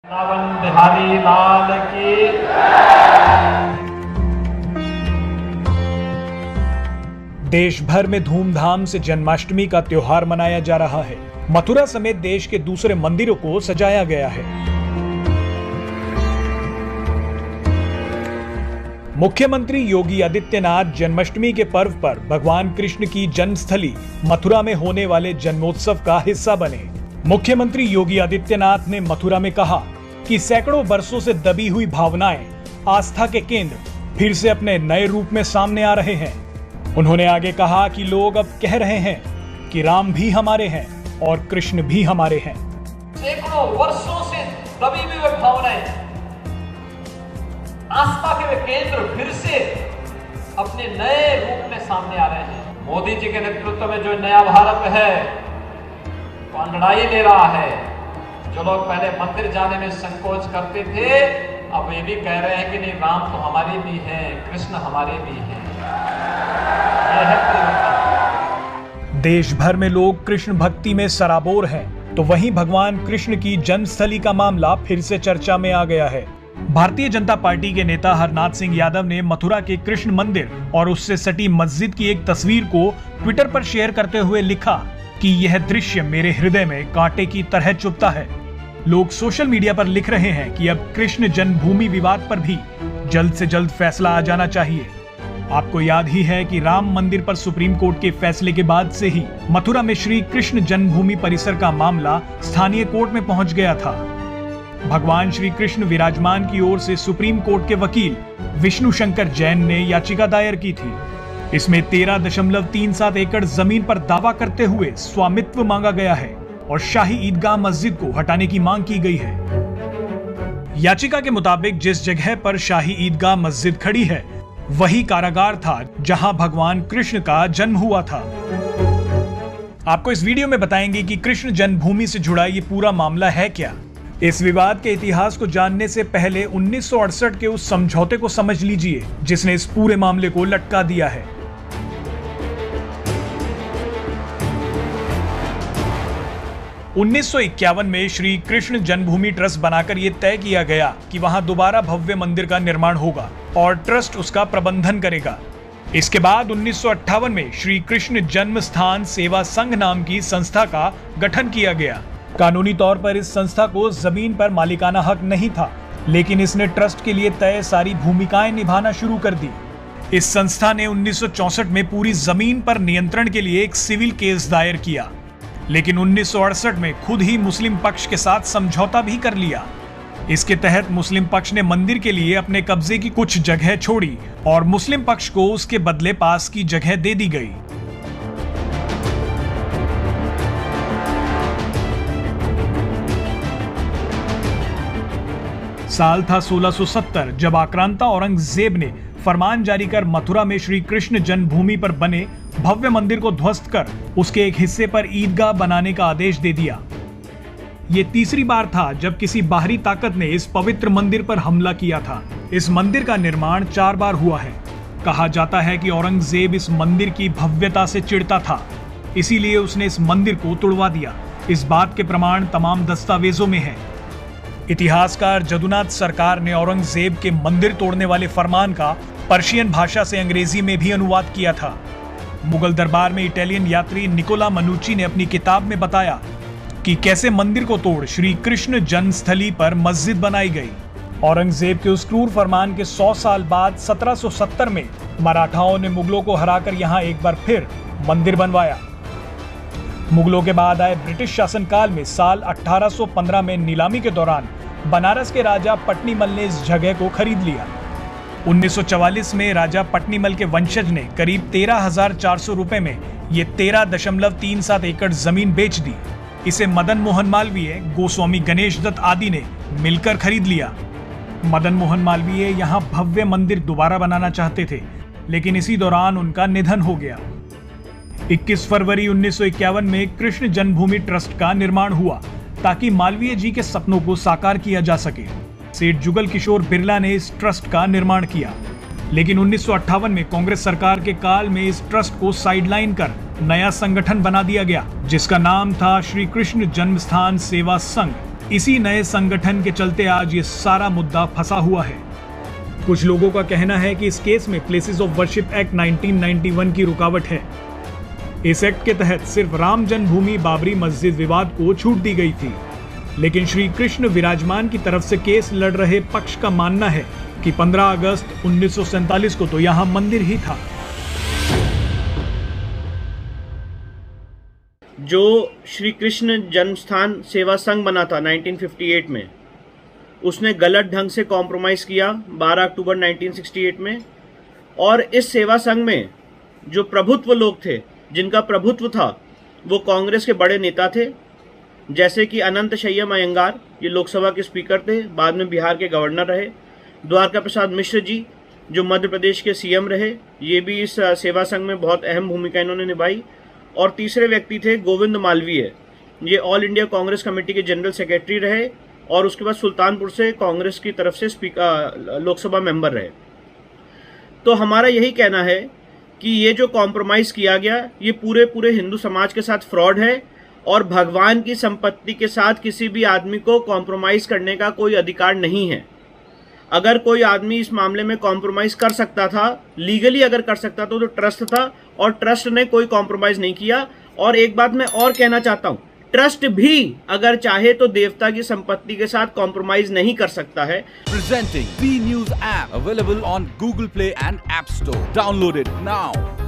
वृंदावन बिहारी लाल की। देश भर में धूमधाम से जन्माष्टमी का त्योहार मनाया जा रहा है। मथुरा समेत देश के दूसरे मंदिरों को सजाया गया है। मुख्यमंत्री योगी आदित्यनाथ जन्माष्टमी के पर्व पर भगवान कृष्ण की जन्मस्थली मथुरा में होने वाले जन्मोत्सव का हिस्सा बने। मुख्यमंत्री योगी आदित्यनाथ ने मथुरा में कहा कि सैकड़ों वर्षों से दबी हुई भावनाएं, आस्था के केंद्र फिर से अपने नए रूप में सामने आ रहे हैं। उन्होंने आगे कहा कि लोग अब कह रहे हैं कि राम भी हमारे हैं और कृष्ण भी हमारे हैं। सैकड़ों वर्षों से दबी हुई भावनाएं, आस्था के वे केंद्र फिर से अपने नए रूप में सामने आ रहे हैं। मोदी जी के नेतृत्व में जो नया भारत है तो अंगड़ाई ले रहा है। जो लोग पहले मंदिर जाने में संकोच करते थे, अब ये भी कह रहे हैं कि नहीं, राम तो हमारे भी हैं, कृष्ण हमारे भी हैं। यह है परिवर्तन। देश भर में लोग कृष्ण भक्ति में सराबोर हैं, तो वहीं भगवान कृष्ण की जन्मस्थली का मामला फिर से चर्चा में आ गया है। भारतीय जनता पार्टी के नेता हरनाथ सिंह यादव ने मथुरा के कृष्ण मंदिर और उससे सटी मस्जिद की एक तस्वीर को ट्विटर पर शेयर करते हुए लिखा कि यह दृश्य मेरे हृदय में कांटे की तरह चुभता है। लोग सोशल मीडिया पर लिख रहे हैं कि अब कृष्ण जन्मभूमि विवाद पर भी जल्द से जल्द फैसला आ जाना चाहिए। आपको याद ही है कि राम मंदिर पर सुप्रीम कोर्ट के फैसले के बाद से ही मथुरा में श्री कृष्ण जन्मभूमि परिसर का मामला स्थानीय कोर्ट में पहुंच गया था। भगवान श्री कृष्ण विराजमान की ओर से सुप्रीम कोर्ट के वकील विष्णु शंकर जैन ने याचिका दायर की थी। इसमें 13.37 एकड़ जमीन पर दावा करते हुए स्वामित्व मांगा गया है और शाही ईदगाह मस्जिद को हटाने की मांग की गई है। याचिका के मुताबिक जिस जगह पर शाही ईदगाह मस्जिद खड़ी है वही कारागार था जहां भगवान कृष्ण का जन्म हुआ था। आपको इस वीडियो में बताएंगे कि कृष्ण जन्मभूमि से जुड़ा ये पूरा मामला है क्या। इस विवाद के इतिहास को जानने से पहले 1968 के उस समझौते को समझ लीजिए जिसने इस पूरे मामले को लटका दिया है। 1951 में श्री कृष्ण जन्मभूमि ट्रस्ट बनाकर यह तय किया गया कि वहां दोबारा भव्य मंदिर का निर्माण होगा और ट्रस्ट उसका प्रबंधन करेगा। इसके बाद 1958 में श्री कृष्ण जन्म स्थान सेवा संघ नाम की संस्था का गठन किया गया। कानूनी तौर पर इस संस्था को जमीन पर मालिकाना हक नहीं था, लेकिन इसने ट्रस्ट के लिए तय सारी भूमिकाएं निभाना शुरू कर दी। इस संस्था ने 1964 में पूरी जमीन पर नियंत्रण के लिए एक सिविल केस दायर किया, लेकिन 1968 में खुद ही मुस्लिम पक्ष के साथ समझौता भी कर लिया। इसके तहत मुस्लिम पक्ष ने मंदिर के लिए अपने कब्जे की कुछ जगह छोड़ी और मुस्लिम पक्ष को उसके बदले पास की जगह दे दी गई। साल था 1670 जब आक्रांता औरंगजेब ने फरमान जारी कर मथुरा में श्री कृष्ण जन्मभूमि पर बने भव्य मंदिर को ध्वस्त कर उसके एक हिस्से पर ईदगाह बनाने का आदेश दे दिया। ये तीसरी बार था जब किसी बाहरी ताकत ने इस पवित्र मंदिर पर हमला किया था। इस मंदिर का निर्माण 4 बार हुआ है। कहा जाता है कि औरंगजेब इस मंदिर की भव्यता से चिढ़ता था, इसीलिए उसने इस मंदिर को तुड़वा दिया। इस बात के प्रमाण तमाम दस्तावेजों में है। इतिहासकार जदुनाथ सरकार ने औरंगजेब के मंदिर तोड़ने वाले फरमान का पर्शियन भाषा से अंग्रेजी में भी अनुवाद किया था। मुगल दरबार में इटालियन यात्री निकोला मनुची ने अपनी किताब में बताया कि कैसे मंदिर को तोड़ श्री कृष्ण जन्मस्थली पर मस्जिद बनाई गई। औरंगजेब के उस क्रूर फरमान के 100 साल बाद 1770 में मराठाओं ने मुगलों को हराकर यहाँ एक बार फिर मंदिर बनवाया। मुगलों के बाद आए ब्रिटिश शासनकाल में साल 1815 में नीलामी के दौरान बनारस के राजा पट्नीमल ने इस जगह को खरीद लिया। 1944 में राजा पट्नीमल के वंशज ने करीब 13,400 रुपए में ये 13.37 एकड़ जमीन बेच दी। इसे मदन मोहन मालवीय, गोस्वामी गणेश दत्त आदि ने मिलकर खरीद लिया। मदन मोहन मालवीय यहाँ भव्य मंदिर दोबारा बनाना चाहते थे, लेकिन इसी दौरान उनका निधन हो गया। 21 फरवरी 1951 में कृष्ण जन्मभूमि ट्रस्ट का निर्माण हुआ ताकि मालवीय जी के सपनों को साकार किया जा सके। सेठ जुगल किशोर बिरला ने इस ट्रस्ट का निर्माण किया, लेकिन 1958 में कांग्रेस सरकार के काल में इस ट्रस्ट को साइडलाइन कर नया संगठन बना दिया गया जिसका नाम था श्री कृष्ण जन्मस्थान सेवा संघ। इसी नए संगठन के चलते आज ये सारा मुद्दा फंसा हुआ है। कुछ लोगों का कहना है कि इस केस में प्लेसेस ऑफ वर्शिप एक्ट 1991 की रुकावट है। इस एक्ट के तहत सिर्फ राम जन्मभूमि बाबरी मस्जिद विवाद को छूट दी गई थी, लेकिन श्री कृष्ण विराजमान की तरफ से केस लड़ रहे पक्ष का मानना है कि 15 अगस्त 1947 को तो यहां मंदिर ही था। जो श्री कृष्ण जन्मस्थान सेवा संघ बना था 1958 में, उसने गलत ढंग से कॉम्प्रोमाइज़ किया 12 अक्टूबर 1968 में। और इस सेवा संघ में जो प्रभुत्व लोग थे, जिनका प्रभुत्व था, वो कांग्रेस के बड़े नेता थे, जैसे कि अनंत शय्यम अयंगार, ये लोकसभा के स्पीकर थे, बाद में बिहार के गवर्नर रहे। द्वारका प्रसाद मिश्र जी, जो मध्य प्रदेश के सीएम रहे, ये भी इस सेवा संघ में बहुत अहम भूमिका इन्होंने निभाई। और तीसरे व्यक्ति थे गोविंद मालवीय, ये ऑल इंडिया कांग्रेस कमेटी के जनरल सेक्रेटरी रहे और उसके बाद सुल्तानपुर से कांग्रेस की तरफ से स्पीकर लोकसभा मेंबर रहे। तो हमारा यही कहना है कि ये जो कॉम्प्रोमाइज़ किया गया, ये पूरे हिंदू समाज के साथ फ्रॉड है और भगवान की संपत्ति के साथ किसी भी आदमी को कॉम्प्रोमाइज़ करने का कोई अधिकार नहीं है। अगर कोई आदमी इस मामले में कॉम्प्रोमाइज़ कर सकता था, लीगली अगर कर सकता था, तो ट्रस्ट था और ट्रस्ट ने कोई कॉम्प्रोमाइज़ नहीं किया। और एक बात मैं और कहना चाहता हूं, ट्रस्ट भी अगर चाहे तो देवता की संपत्ति के साथ कॉम्प्रोमाइज नहीं कर सकता है। Presenting B News app available on Google Play and App Store. Download it now.